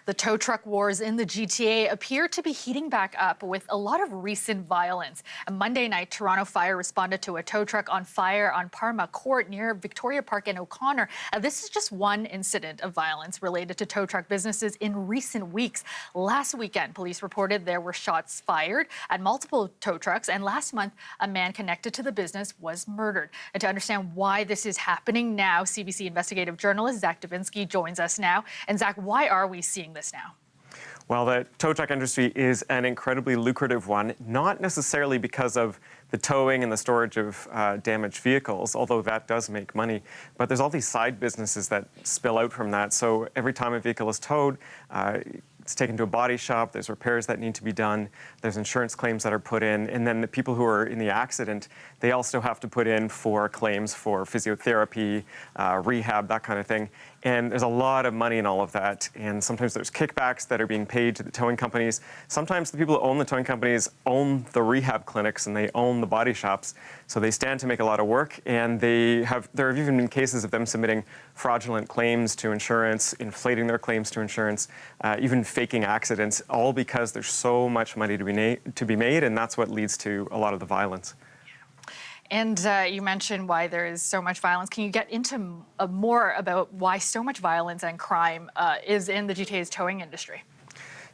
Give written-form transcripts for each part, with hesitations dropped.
The tow truck wars in the GTA appear to be heating back up with a lot of recent violence. On Monday night, Toronto Fire responded to a tow truck on fire on Parma Court near Victoria Park in O'Connor. This is just one incident of violence related to tow truck businesses in recent weeks. Last weekend, police reported there were shots fired at multiple tow trucks, and last month, a man connected to the business was murdered. And to understand why this is happening now, CBC investigative journalist Zach Dubinsky joins us now. And Zach, why are we seeing this now? Well, the tow truck industry is an incredibly lucrative one, not necessarily because of the towing and the storage of damaged vehicles, although that does make money. But there's all these side businesses that spill out from that. So every time a vehicle is towed, it's taken to a body shop, there's repairs that need to be done, there's insurance claims that are put in, and then the people who are in the accident, they also have to put in for claims for physiotherapy, rehab, that kind of thing. And there's a lot of money in all of that, and sometimes there's kickbacks that are being paid to the towing companies. Sometimes the people who own the towing companies own the rehab clinics and they own the body shops, so they stand to make a lot of work, and there have even been cases of them submitting fraudulent claims to insurance, inflating their claims to insurance, even faking accidents, all because there's so much money to be made, and that's what leads to a lot of the violence. And you mentioned why there is so much violence. Can you get into more about why so much violence and crime is in the GTA's towing industry?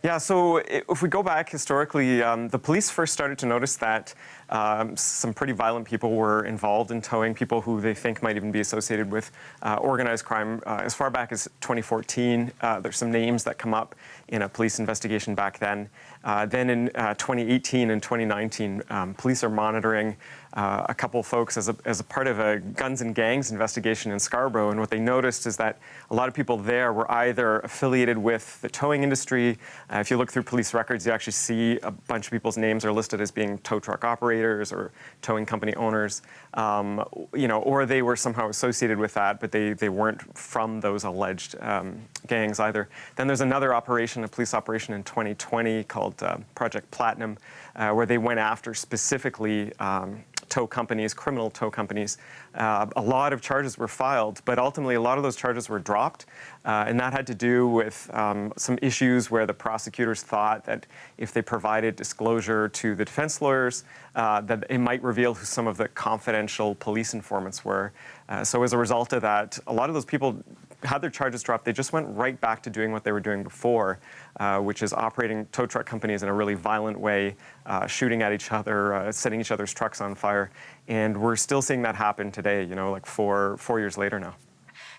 Yeah, so if we go back historically, the police first started to notice that some pretty violent people were involved in towing, people who they think might even be associated with organized crime. As far back as 2014, there's some names that come up in a police investigation back then. Then in 2018 and 2019, police are monitoring a couple folks as a part of a guns and gangs investigation in Scarborough, and what they noticed is that a lot of people there were either affiliated with the towing industry. If you look through police records, you actually see a bunch of people's names are listed as being tow truck operators or towing company owners, or they were somehow associated with that, but they weren't from those alleged gangs either. Then there's another operation, a police operation in 2020 called Project Platinum, where they went after specifically tow companies, criminal tow companies. A lot of charges were filed, but ultimately a lot of those charges were dropped, and that had to do with some issues where the prosecutors thought that if they provided disclosure to the defense lawyers, that it might reveal who some of the confidential police informants were. So as a result of that, a lot of those people had their charges dropped. They just went right back to doing what they were doing before, which is operating tow truck companies in a really violent way, shooting at each other, setting each other's trucks on fire. And we're still seeing that happen today, like four years later now.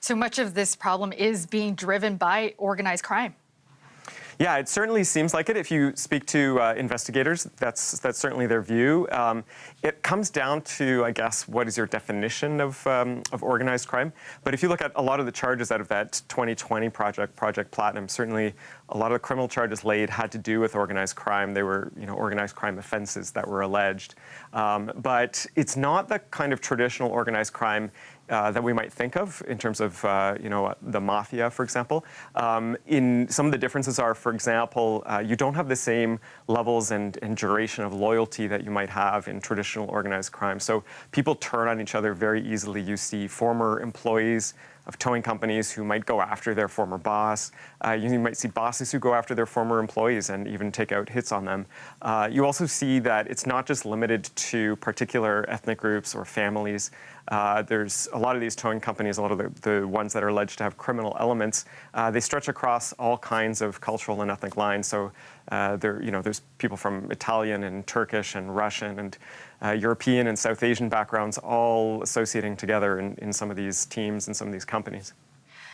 So much of this problem is being driven by organized crime. Yeah, it certainly seems like it. If you speak to investigators, that's certainly their view. It comes down to, I guess, what is your definition of organized crime? But if you look at a lot of the charges out of that 2020 Project Platinum, certainly a lot of the criminal charges laid had to do with organized crime. They were, organized crime offenses that were alleged. But it's not the kind of traditional organized crime that we might think of in terms of, the mafia, for example. In some of the differences are, for example, you don't have the same levels and duration of loyalty that you might have in traditional organized crime. So people turn on each other very easily. You see former employees of towing companies who might go after their former boss. You might see bosses who go after their former employees and even take out hits on them. You also see that it's not just limited to particular ethnic groups or families. There's a lot of these towing companies, a lot of the ones that are alleged to have criminal elements, they stretch across all kinds of cultural and ethnic lines. So there's people from Italian and Turkish and Russian and European and South Asian backgrounds all associating together in some of these teams and some of these companies.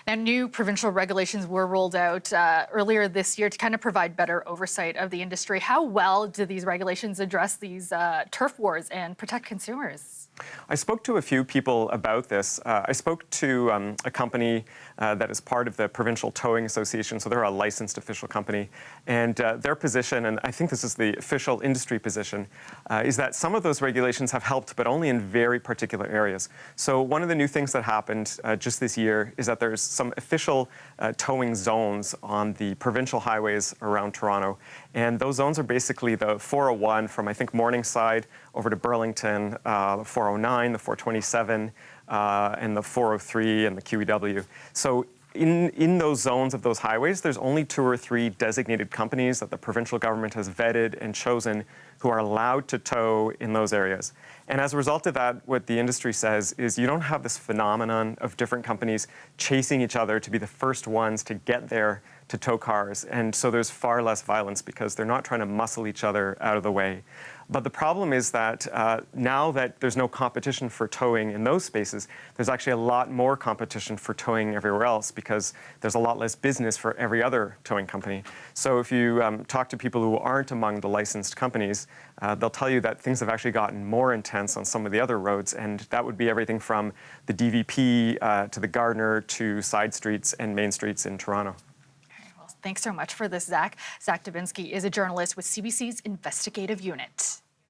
Now, new provincial regulations were rolled out earlier this year to kind of provide better oversight of the industry. How well do these regulations address these turf wars and protect consumers? I spoke to a few people about this. I spoke to a company that is part of the Provincial Towing Association, so they're a licensed official company, and their position, and I think this is the official industry position, is that some of those regulations have helped, but only in very particular areas. So one of the new things that happened just this year is that there's some official towing zones on the provincial highways around Toronto, and those zones are basically the 401 from, I think, Morningside over to Burlington, the 409, the 427, and the 403 and the QEW. So in those zones of those highways, there's only 2 or 3 designated companies that the provincial government has vetted and chosen who are allowed to tow in those areas. And as a result of that, what the industry says is you don't have this phenomenon of different companies chasing each other to be the first ones to get there to tow cars. And so there's far less violence because they're not trying to muscle each other out of the way. But the problem is that now that there's no competition for towing in those spaces, there's actually a lot more competition for towing everywhere else because there's a lot less business for every other towing company. So if you talk to people who aren't among the licensed companies, they'll tell you that things have actually gotten more intense on some of the other roads, and that would be everything from the DVP to the Gardner to side streets and main streets in Toronto. Thanks so much for this, Zach. Zach Dubinsky is a journalist with CBC's investigative unit.